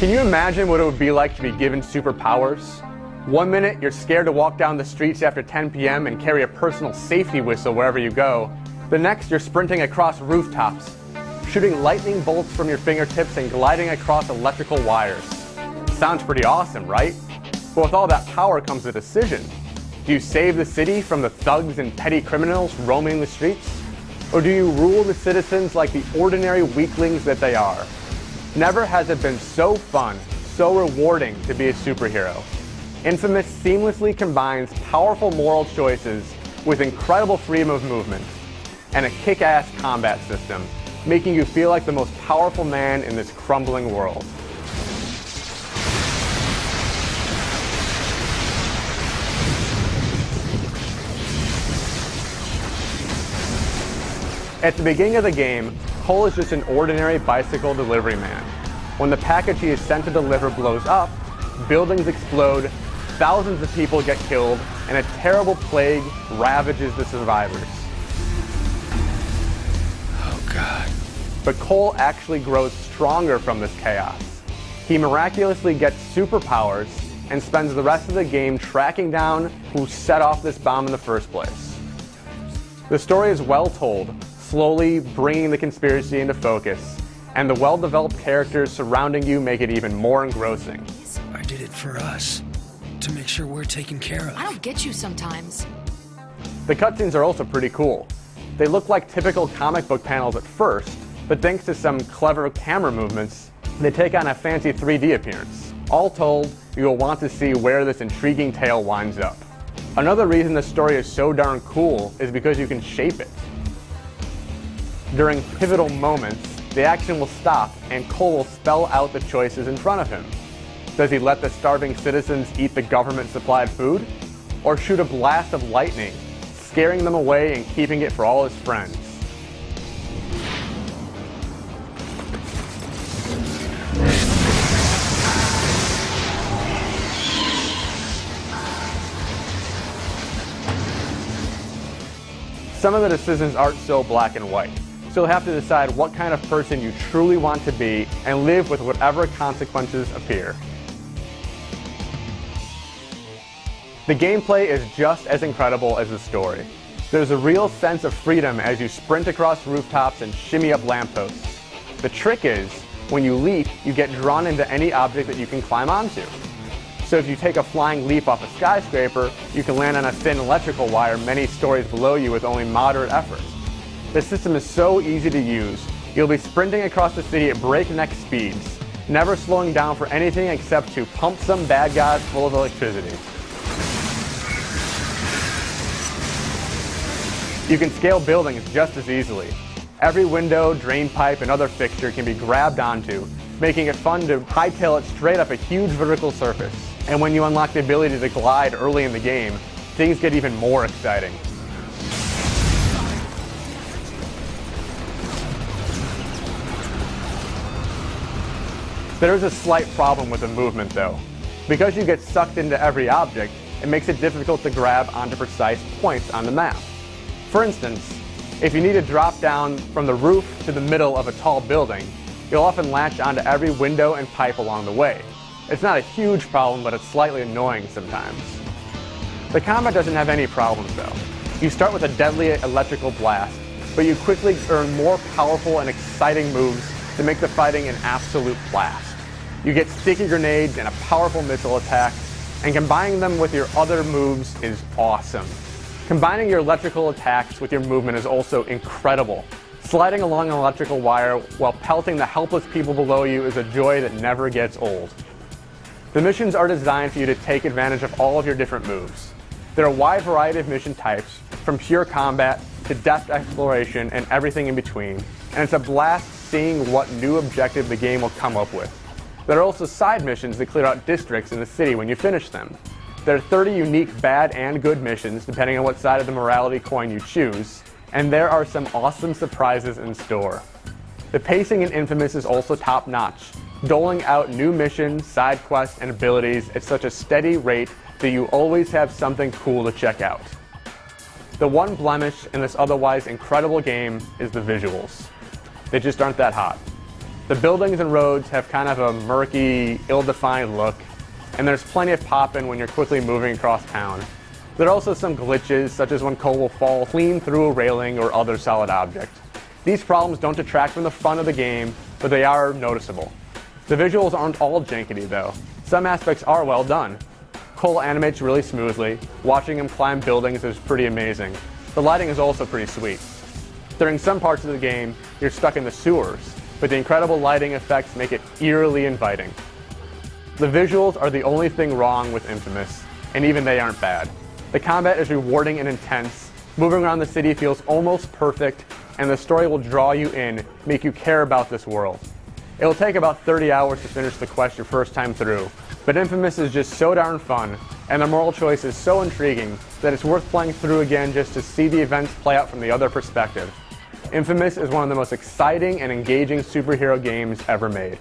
Can you imagine what it would be like to be given superpowers? One minute, you're scared to walk down the streets after 10 p.m. and carry a personal safety whistle wherever you go. The next, you're sprinting across rooftops, shooting lightning bolts from your fingertips and gliding across electrical wires. Sounds pretty awesome, right? But with all that power comes a decision. Do you save the city from the thugs and petty criminals roaming the streets? Or do you rule the citizens like the ordinary weaklings that they are? Never has it been so fun, so rewarding to be a superhero. Infamous seamlessly combines powerful moral choices with incredible freedom of movement and a kick-ass combat system, making you feel like the most powerful man in this crumbling world. At the beginning of the game, Cole is just an ordinary bicycle delivery man. When the package he is sent to deliver blows up, buildings explode, thousands of people get killed, and a terrible plague ravages the survivors. Oh God. But Cole actually grows stronger from this chaos. He miraculously gets superpowers and spends the rest of the game tracking down who set off this bomb in the first place. The story is well told, slowly bringing the conspiracy into focus, and the well-developed characters surrounding you make it even more engrossing. I did it for us, to make sure we're taken care of. I don't get you sometimes. The cutscenes are also pretty cool. They look like typical comic book panels at first, but thanks to some clever camera movements, they take on a fancy 3D appearance. All told, you will want to see where this intriguing tale winds up. Another reason this story is so darn cool is because you can shape it. During pivotal moments, the action will stop and Cole will spell out the choices in front of him. Does he let the starving citizens eat the government-supplied food? Or shoot a blast of lightning, scaring them away and keeping it for all his friends? Some of the decisions aren't so black and white. So you'll have to decide what kind of person you truly want to be and live with whatever consequences appear. The gameplay is just as incredible as the story. There's a real sense of freedom as you sprint across rooftops and shimmy up lampposts. The trick is, when you leap, you get drawn into any object that you can climb onto. So if you take a flying leap off a skyscraper, you can land on a thin electrical wire many stories below you with only moderate effort. The system is so easy to use, you'll be sprinting across the city at breakneck speeds, never slowing down for anything except to pump some bad guys full of electricity. You can scale buildings just as easily. Every window, drain pipe, and other fixture can be grabbed onto, making it fun to hightail it straight up a huge vertical surface. And when you unlock the ability to glide early in the game, things get even more exciting. There is a slight problem with the movement though. Because you get sucked into every object, it makes it difficult to grab onto precise points on the map. For instance, if you need to drop down from the roof to the middle of a tall building, you'll often latch onto every window and pipe along the way. It's not a huge problem, but it's slightly annoying sometimes. The combat doesn't have any problems though. You start with a deadly electrical blast, but you quickly earn more powerful and exciting moves to make the fighting an absolute blast. You get sticky grenades and a powerful missile attack, and combining them with your other moves is awesome. Combining your electrical attacks with your movement is also incredible. Sliding along an electrical wire while pelting the helpless people below you is a joy that never gets old. The missions are designed for you to take advantage of all of your different moves. There are a wide variety of mission types, from pure combat to depth exploration and everything in between, and it's a blast seeing what new objective the game will come up with. There are also side missions that clear out districts in the city when you finish them. There are 30 unique bad and good missions, depending on what side of the morality coin you choose, and there are some awesome surprises in store. The pacing in Infamous is also top-notch, doling out new missions, side quests, and abilities at such a steady rate that you always have something cool to check out. The one blemish in this otherwise incredible game is the visuals. They just aren't that hot. The buildings and roads have kind of a murky, ill-defined look, and there's plenty of pop-in when you're quickly moving across town. There are also some glitches, such as when Cole will fall clean through a railing or other solid object. These problems don't detract from the fun of the game, but they are noticeable. The visuals aren't all jankety though. Some aspects are well done. Cole animates really smoothly. Watching him climb buildings is pretty amazing. The lighting is also pretty sweet. During some parts of the game, you're stuck in the sewers, but the incredible lighting effects make it eerily inviting. The visuals are the only thing wrong with Infamous, and even they aren't bad. The combat is rewarding and intense, moving around the city feels almost perfect, and the story will draw you in, make you care about this world. It'll take about 30 hours to finish the quest your first time through, but Infamous is just so darn fun, and the moral choice is so intriguing that it's worth playing through again just to see the events play out from the other perspective. Infamous is one of the most exciting and engaging superhero games ever made.